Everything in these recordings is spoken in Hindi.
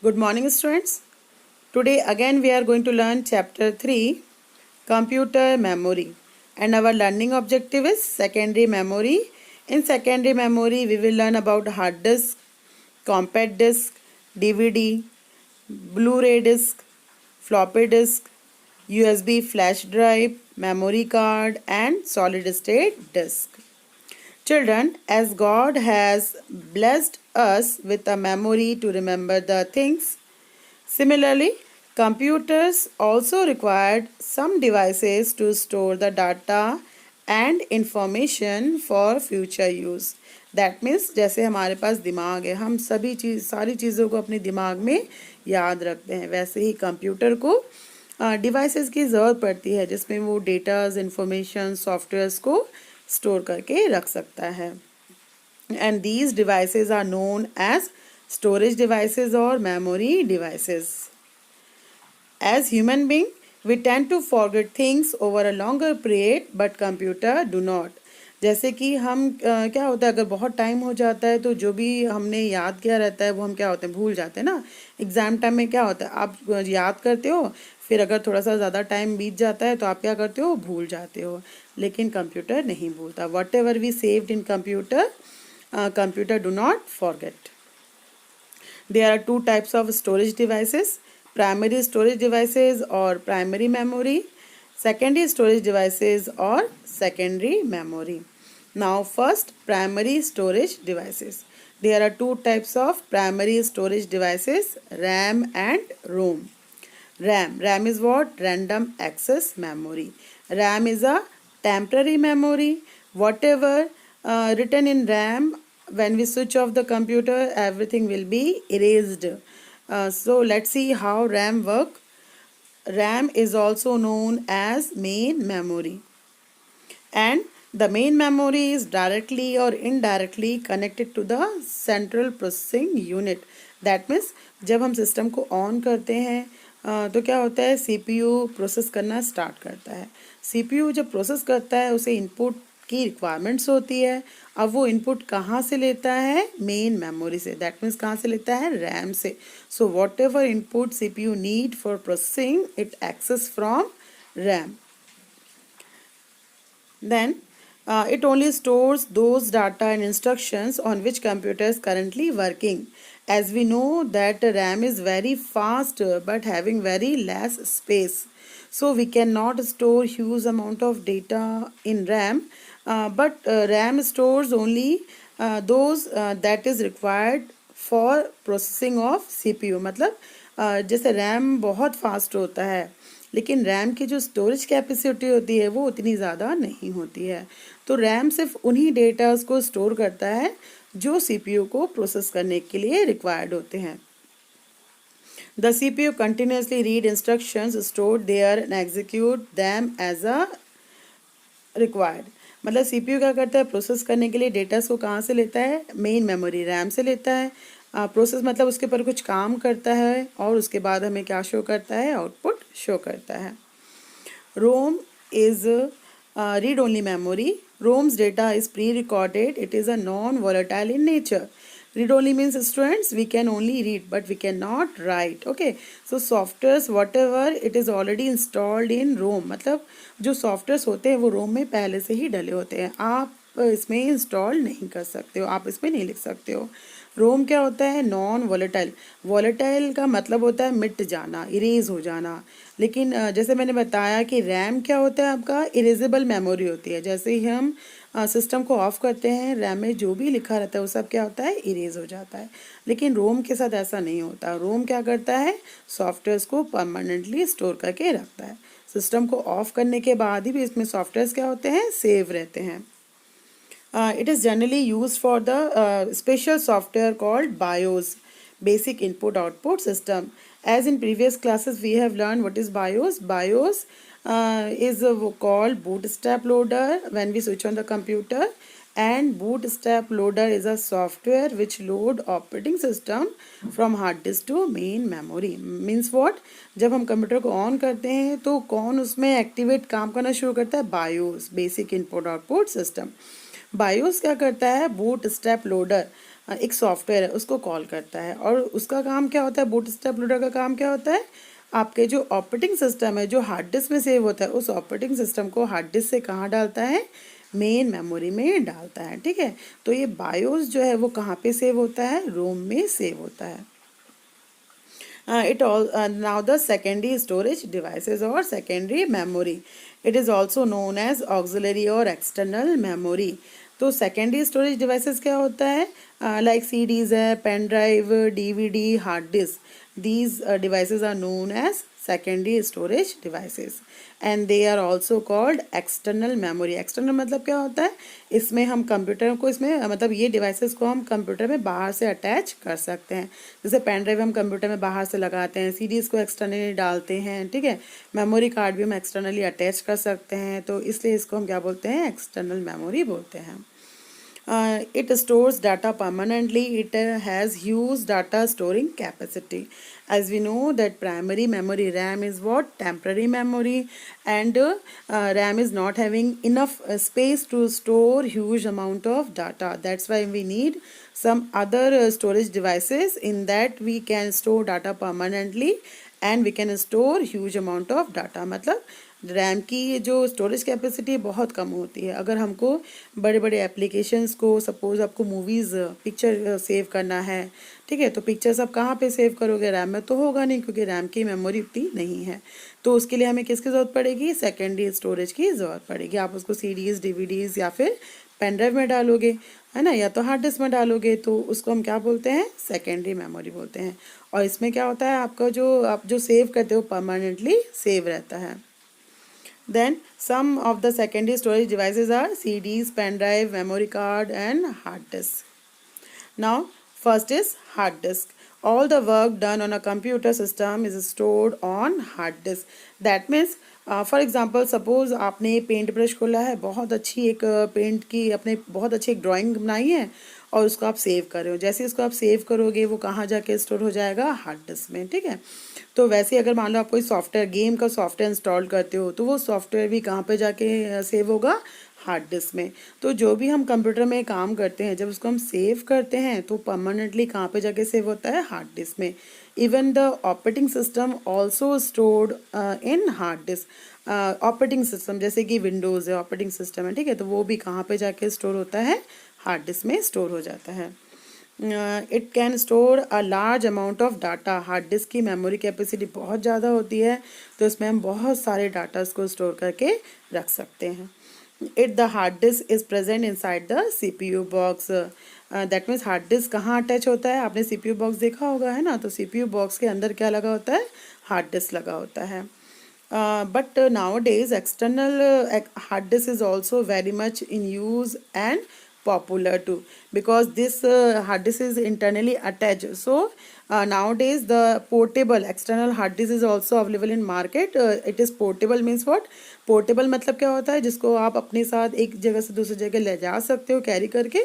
Good morning, students. Today again we are going to learn chapter 3, computer memory, and our learning objective is secondary memory. In secondary memory we will learn about hard disk, compact disk, DVD, Blu-ray disk, floppy disk, USB flash drive, memory card and solid state disk. Children, as God has blessed us with a memory to remember the things, similarly, computers also required some devices to store the data and information for future use. That means जैसे हमारे पास दिमाग है, हम सारी चीज़ों को अपने दिमाग में याद रखते हैं, वैसे ही कंप्यूटर को डिवाइसेस की ज़रूरत पड़ती है जिसमें वो डेटाज इंफॉर्मेशन सॉफ्टवेयर्स को स्टोर करके रख सकता है. And these devices are known as storage devices or memory devices. As human beings, we tend to forget things over a longer period, but computer do not. जैसे कि हम क्या होता है, अगर बहुत टाइम हो जाता है तो जो भी हमने याद किया रहता है वो हम क्या होते हैं, भूल जाते हैं ना. एग्ज़ाम टाइम में क्या होता है, आप याद करते हो, फिर अगर थोड़ा सा ज़्यादा टाइम बीत जाता है तो आप क्या करते हो, भूल जाते हो. लेकिन कंप्यूटर नहीं भूलता. Whatever we saved in computer, computer do not forget. There are two types of storage devices: primary storage devices or primary memory, secondary storage devices or secondary memory. Now first, primary storage devices. There are two types of primary storage devices: RAM and ROM. RAM is what? Random access memory. RAM is a temporary memory. Whatever written in RAM, when we switch off the computer, everything will be erased. So let's see how RAM work. RAM is also known as main memory, and the main memory is directly or indirectly connected to the central processing unit. That means जब हम सिस्टम को ऑन करते हैं तो क्या होता है, CPU प्रोसेस करना स्टार्ट करता है. CPU जब प्रोसेस करता है उसे इनपुट की रिक्वायरमेंट्स होती है. अब वो इनपुट कहाँ से लेता है, मेन मेमोरी से. दैट मीन्स कहाँ से लेता है, रैम से. So whatever input CPU need for processing it access from RAM. Then it only stores those data and instructions on which computer is currently working. As we know that RAM is very fast but having very less space. So we cannot store huge amount of data in RAM, but RAM stores only those that is required for processing of CPU. मतलब जैसे RAM बहुत फास्ट होता है लेकिन रैम की जो स्टोरेज कैपेसिटी होती है वो उतनी ज़्यादा नहीं होती है. तो रैम सिर्फ उन्हीं डेटास को स्टोर करता है जो CPU को प्रोसेस करने के लिए रिक्वायर्ड होते हैं. The CPU continuously read instructions stored there and execute them as a required. मतलब CPU क्या करता है, प्रोसेस करने के लिए डेटास को कहाँ से लेता है, मेन मेमोरी रैम से लेता है. प्रोसेस मतलब उसके ऊपर कुछ काम करता है और उसके बाद हमें क्या शो करता है, आउटपुट शो करता है. ROM is read only memory. ROMs data is pre recorded. It is a non volatile in nature. Read only means, students, we can only read but we cannot write. Okay, so softwares whatever it is already installed in ROM. मतलब जो सॉफ्टवेयर्स होते हैं वो रोम में पहले से ही डले होते हैं. आप इसमें इंस्टॉल नहीं कर सकते हो, आप इसमें नहीं लिख सकते हो. रोम क्या होता है, नॉन वॉलेटाइल. वॉलेटाइल का मतलब होता है मिट जाना, इरेज हो जाना. लेकिन जैसे मैंने बताया कि रैम क्या होता है, आपका इरेजेबल मेमोरी होती है. जैसे ही हम सिस्टम को ऑफ करते हैं, रैम में जो भी लिखा रहता है वो सब क्या होता है, इरेज हो जाता है. लेकिन रोम के साथ ऐसा नहीं होता. रोम क्या करता है, सॉफ्टवेयर्स को परमानेंटली स्टोर करके रखता है. सिस्टम को ऑफ करने के बाद ही भी इसमें सॉफ्टवेयर्स क्या होते हैं, सेव रहते हैं. It is generally used for the special software called BIOS, Basic Input Output System. As in previous classes we have learned what is BIOS. BIOS is called bootstrap loader when we switch on the computer, and bootstrap loader is a software which load operating system from hard disk to main memory. Means what, जब हम कंप्यूटर को ऑन करते हैं तो कौन उसमें एक्टिवेट काम करना शुरू करता है, BIOS, Basic Input Output System. BIOS क्या करता है, बूट स्ट्रैप लोडर. एक सॉफ्टवेयर है उसको कॉल करता है। और उसका काम क्या होता है, बूटस्ट्रैप लोडर का काम क्या होता है, आपके जो ऑपरेटिंग सिस्टम है जो हार्ड डिस्क में सेव होता है उस ऑपरेटिंग सिस्टम को हार्ड डिस्क से कहाँ डालता है, मेन मेमोरी में डालता है। ठीक है, तो ये बायोस जो है वो कहाँ पे सेव होता है, रोम में सेव होता है। It all now the secondary storage devices or secondary memory. It is also known as auxiliary or external memory. तो सेकेंडरी स्टोरेज डिवाइसेस क्या होता है, लाइक सीडीज है, pen drive, DVD, hard disk, these devices are known as secondary storage devices and they are also called external memory. external मतलब क्या होता है, इसमें हम कंप्यूटर को, इसमें मतलब ये डिवाइसेस को हम कंप्यूटर में बाहर से अटैच कर सकते हैं। जैसे पेन ड्राइव हम कंप्यूटर में बाहर से लगाते हैं, सीडीज़ को एक्सटर्नली डालते हैं। ठीक है, मेमोरी कार्ड भी हम एक्सटर्नली अटैच कर सकते हैं, तो इसलिए इसको हम क्या बोलते हैं, एक्सटर्नल मेमोरी बोलते हैं। It stores data permanently. It has huge data storing capacity. As we know that primary memory RAM is what, temporary memory, and RAM is not having enough space to store huge amount of data. That's why we need some other storage devices in that we can store data permanently and we can store huge amount of data. मतलब रैम की जो स्टोरेज कैपेसिटी बहुत कम होती है। अगर हमको बड़े बड़े एप्लीकेशंस को, सपोज आपको मूवीज़ पिक्चर सेव करना है, ठीक है, तो पिक्चर्स आप कहाँ पे सेव करोगे, रैम में तो होगा नहीं, क्योंकि रैम की मेमोरी उतनी नहीं है। तो उसके लिए हमें किसकी ज़रूरत पड़ेगी, सेकेंडरी स्टोरेज की ज़रूरत पड़ेगी। आप उसको सीडीज़, डीवीडीज़ या फिर पेन ड्राइव में डालोगे, है ना, या तो हार्ड डिस्क में डालोगे, तो उसको हम क्या बोलते हैं, सेकेंडरी मेमोरी बोलते हैं। और इसमें क्या होता है, आपका जो आप जो सेव करते हो परमानेंटली सेव रहता है। Then some of the secondary storage devices are CDs, pen drive, memory card and hard disk. Now first is hard disk. All the work done on a computer system is stored on hard disk. That means for example suppose आपने पेंट ब्रश खोला है, बहुत अच्छी एक पेंट की आपने बहुत अच्छी एक ड्राइंग बनाई है और उसको आप सेव कर रहे हो। जैसे इसको आप सेव करोगे वो कहाँ जाके स्टोर हो जाएगा, हार्ड डिस्क में। ठीक है, तो वैसे अगर मान लो आप कोई सॉफ्टवेयर, गेम का सॉफ्टवेयर इंस्टॉल करते हो, तो वो सॉफ्टवेयर भी कहाँ पे जाके सेव होगा, हार्ड डिस्क में। तो जो भी हम कंप्यूटर में काम करते हैं, जब उसको हम सेव करते हैं तो परमानेंटली कहाँ पे जाके सेव होता है, हार्ड डिस्क में। Even the operating system also stored in hard disk. Operating system जैसे कि विंडोज़ है, ऑपरेटिंग सिस्टम है, ठीक है, तो वो भी कहाँ पे जाके स्टोर होता है, हार्ड डिस्क में स्टोर हो जाता है। It can store a large amount of data. Hard disk की मेमोरी कैपेसिटी बहुत ज़्यादा होती है, तो इसमें हम बहुत सारे डाटास को स्टोर करके रख सकते हैं। It the hard disk is present inside the CPU box. That means hard disk कहाँ अटैच होता है, आपने सीपीयू बॉक्स देखा होगा, है ना, तो सीपीयू बॉक्स के अंदर क्या लगा होता है, हार्ड डिस्क लगा होता है। But now days external hard disk is also very much in use and popular too, because this hard disk is internally attached. So nowadays the portable external hard disk is also available in market. It is portable means what, portable मतलब क्या होता है, जिसको आप अपने साथ एक जगह से दूसरी जगह ले जा सकते हो कैरी करके,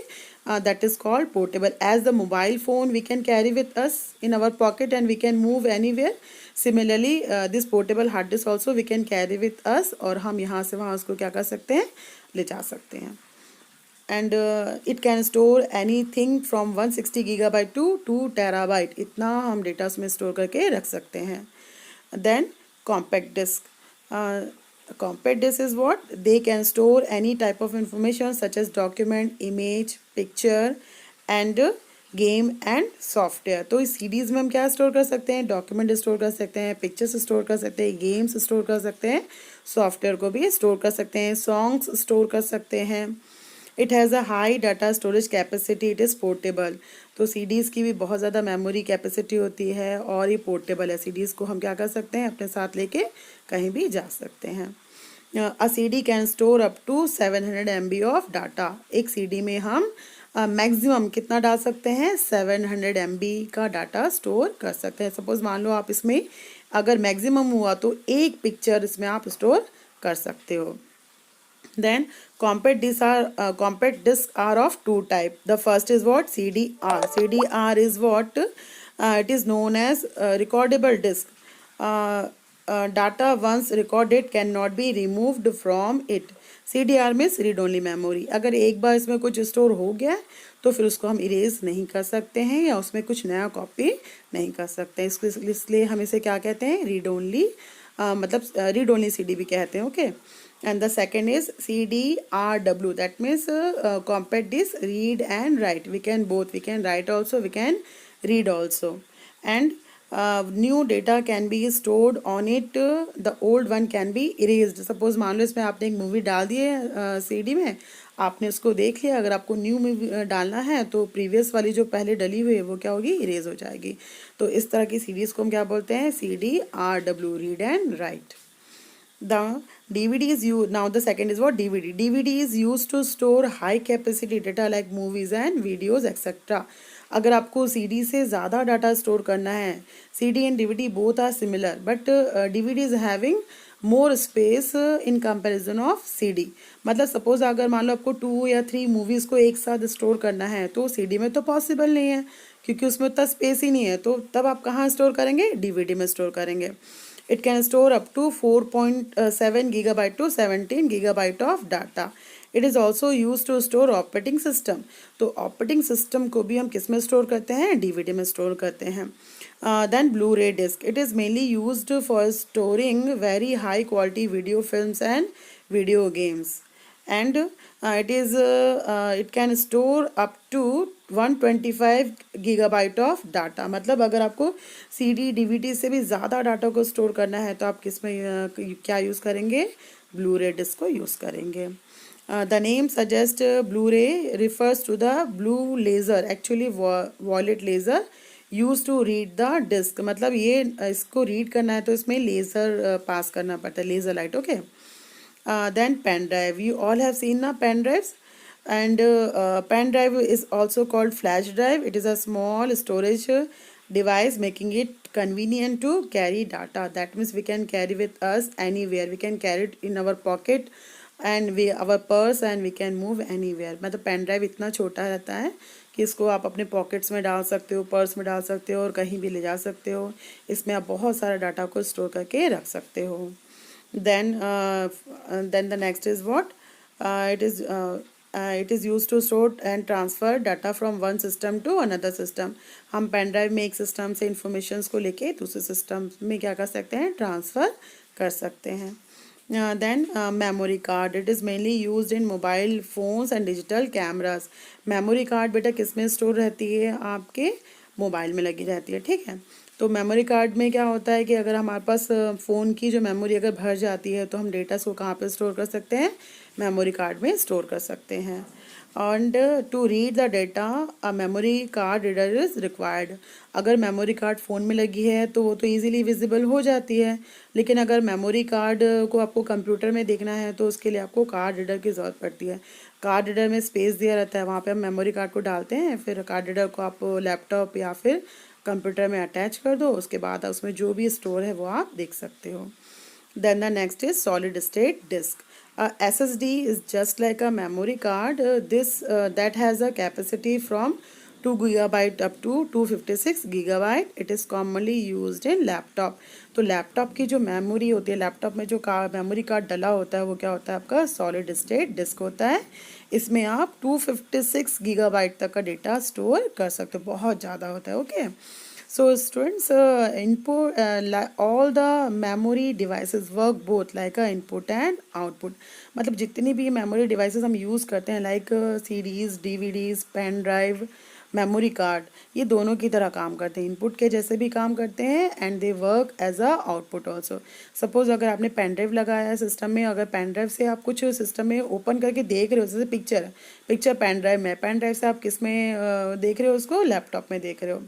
that is called portable. As the mobile phone we can carry with us in our pocket and we can move anywhere. Similarly this portable hard disk also we can carry with us, और हम यहाँ से वहाँ उसको क्या कर सकते हैं, ले जा सकते हैं। and it can store anything from 160 GB to 2 TB, इतना हम डेटा उसमें स्टोर करके रख सकते हैं। then compact disk. Compact disk is what, they can store any type of information such as document, image, picture and game and software. तो इस सीडीज़ में हम क्या स्टोर कर सकते हैं, डॉक्यूमेंट स्टोर कर सकते हैं, पिक्चर्स स्टोर कर सकते हैं, गेम्स स्टोर कर सकते हैं, सॉफ्टवेयर को भी स्टोर कर सकते हैं, सॉन्ग्स स्टोर कर सकते हैं। It has a high data storage capacity, it is portable. तो सीडीज़ की भी बहुत ज़्यादा मेमोरी कैपेसिटी होती है और ये पोर्टेबल है। सीडीज़ को हम क्या कर सकते हैं, अपने साथ लेके कहीं भी जा सकते हैं। A CD can store up to 700 MB of data. एक CD में हम मैक्सिमम कितना डाल सकते हैं, 700 MB का डाटा स्टोर कर सकते हैं। सपोज मान लो आप इसमें अगर मैक्सिमम हुआ तो एक पिक्चर इसमें आप स्टोर कर सकते हो। Then compact discs are of two type. The first is what, CDR. CDR is what, it is known as recordable disk. Data once recorded cannot be removed from it. CDR means read only memory. अगर एक बार इसमें कुछ स्टोर हो गया है तो फिर उसको हम इरेज नहीं कर सकते हैं या उसमें कुछ नया कॉपी नहीं कर सकते हैं। इसको इसलिए हम इसे क्या कहते हैं, रीड ओनली, मतलब रीड ओनली CD भी कहते हैं। Okay, and the second is CDRW, that means compact disc read and write. We can both, we can write also, we can read also. And new data can be stored on it, the old one can be erased. Suppose मान लो इसमें आपने एक मूवी डाल दी है CD में, आपने उसको देख लिया, अगर आपको न्यू मूवी डालना है तो प्रीवियस वाली जो पहले डली हुई है वो क्या होगी, इरेज हो जाएगी। तो इस तरह की सीडीज को हम क्या बोलते हैं, CDRW, read and right. The DVD is used, now the second is what, DVD. DVD is used to store high capacity data like movies and videos etc. अगर आपको CD से ज़्यादा डाटा स्टोर करना है, CD and DVD both are similar but DVD is having more space in comparison of CD। मतलब सपोज अगर मान लो आपको 2 या 3 मूवीज़ को एक साथ स्टोर करना है तो CD में तो पॉसिबल नहीं है क्योंकि उसमें उतना स्पेस ही नहीं है, तो तब आप कहाँ स्टोर करेंगे, DVD में स्टोर करेंगे। It can store up to 4.7 gigabyte to 17 gigabyte of data. It is also used to store operating system. तो operating system को भी हम किस में स्टोर करते हैं, DVD में स्टोर करते हैं। Then Blu-ray disc. It is mainly used for storing very high quality video films and video games. And it can store up to 125 gigabyte of data। मतलब अगर आपको CD DVD से भी ज़्यादा डाटा को स्टोर करना है तो आप किस में क्या यूज़ करेंगे, ब्लू-रे डिस्क को यूज़ करेंगे। The name suggests Blu-ray refers to the blue laser, actually violet laser used to read the disc। मतलब ये इसको रीड करना है तो इसमें लेज़र पास करना पड़ता है, laser light. Okay, then pen drive, you all have seen na pen drives, and pen drive is also called flash drive. It is a small storage device making it convenient to carry data, that means we can carry with us anywhere, we can carry it in our pocket and our purse and we can move anywhere। मतलब पेन ड्राइव इतना छोटा रहता है कि इसको आप अपने पॉकेट्स में डाल सकते हो, पर्स में डाल सकते हो और कहीं भी ले जा सकते हो। इसमें आप बहुत सारा डाटा को स्टोर करके रख सकते हो। Then the next is what, it is used to store and transfer data from one system to another system। हम पेन ड्राइव में एक सिस्टम से इंफॉर्मेशंस को लेके दूसरे सिस्टम में क्या कर सकते हैं, ट्रांसफ़र कर सकते हैं। Then memory card, it is mainly used in mobile phones and digital cameras। memory card बेटा किस में स्टोर रहती है, आपके मोबाइल में लगी रहती है, ठीक है। तो मेमोरी कार्ड में क्या होता है कि अगर हमारे पास फ़ोन की जो मेमोरी अगर भर जाती है तो हम डेटा को कहाँ पे स्टोर कर सकते हैं, मेमोरी कार्ड में स्टोर कर सकते हैं। And to read the data a memory card reader is required. अगर मेमोरी कार्ड फ़ोन में लगी है तो वो तो इजीली विजिबल हो जाती है, लेकिन अगर मेमोरी कार्ड को आपको कंप्यूटर में देखना है तो उसके लिए आपको कार्ड रीडर की ज़रूरत पड़ती है। कार्ड रीडर में स्पेस दिया रहता है, वहाँ पे हम मेमोरी कार्ड को डालते हैं, फिर कार्ड रीडर को आप लैपटॉप या फिर कंप्यूटर में अटैच कर दो, उसके बाद उसमें जो भी स्टोर है वो आप देख सकते हो। Then the next is solid state disk. SSD is just like a memory card, that has a capacity from 2 gigabyte up to 256 gigabyte। It is commonly used in laptop। तो लैपटॉप की जो मेमोरी होती है, लैपटॉप में जो मेमोरी कार्ड डला होता है वो क्या होता है, आपका सॉलिड स्टेट डिस्क होता है। इसमें आप 256 गीगाबाइट तक का डेटा स्टोर कर सकते हो, बहुत ज़्यादा होता है। Okay, so students, input all the memory devices work both like a input and output। मतलब जितनी भी मेमोरी डिवाइसेस हम यूज़ करते हैं like CDs, DVDs, pen drive, memory card, ये दोनों की तरह काम करते हैं, इनपुट के जैसे भी काम करते हैं and they work as a output also. Suppose अगर आपने पेन ड्राइव लगाया है सिस्टम में, अगर पेन ड्राइव से आप कुछ सिस्टम में ओपन करके देख रहे हो, जैसे पिक्चर पेन ड्राइव में, पेन ड्राइव से आप किस में देख रहे हो, उसको लैपटॉप में देख रहे हो,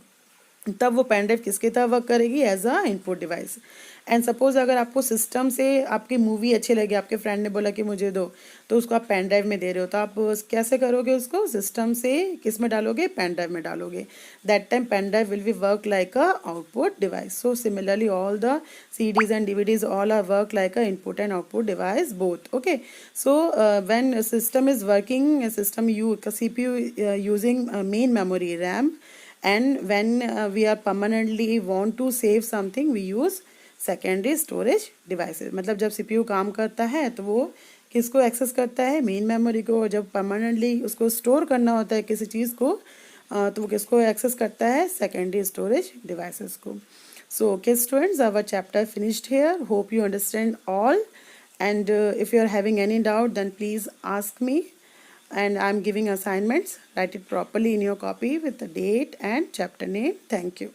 तब वो पेन ड्राइव किसकी तरह वर्क करेगी, as a input device. And suppose अगर आपको सिस्टम से आपकी मूवी अच्छी लगी, आपके फ्रेंड ने बोला कि मुझे दो, तो उसको आप पेन ड्राइव में दे रहे हो, तो आप कैसे करोगे, उसको सिस्टम से किस में डालोगे, पेन ड्राइव में डालोगे। That time pen drive will be work like a output device. So similarly all the CDs and DVDs all are work like a input and output device both। Okay, so when a system is working, CPU using main memory RAM, and when we are permanently want to save something we use secondary storage devices। मतलब जब CPU काम करता है तो वो किसको एक्सेस करता है, मेन मेमोरी को। जब परमानेंटली उसको स्टोर करना होता है किसी चीज़ को तो वो किसको एक्सेस करता है, सेकेंडरी स्टोरेज डिवाइसेस को। So okay students, our chapter finished here. Hope you understand all, and if you are having any doubt then please ask me, and I am giving assignments. Write it properly in your copy with the date and chapter name. Thank you.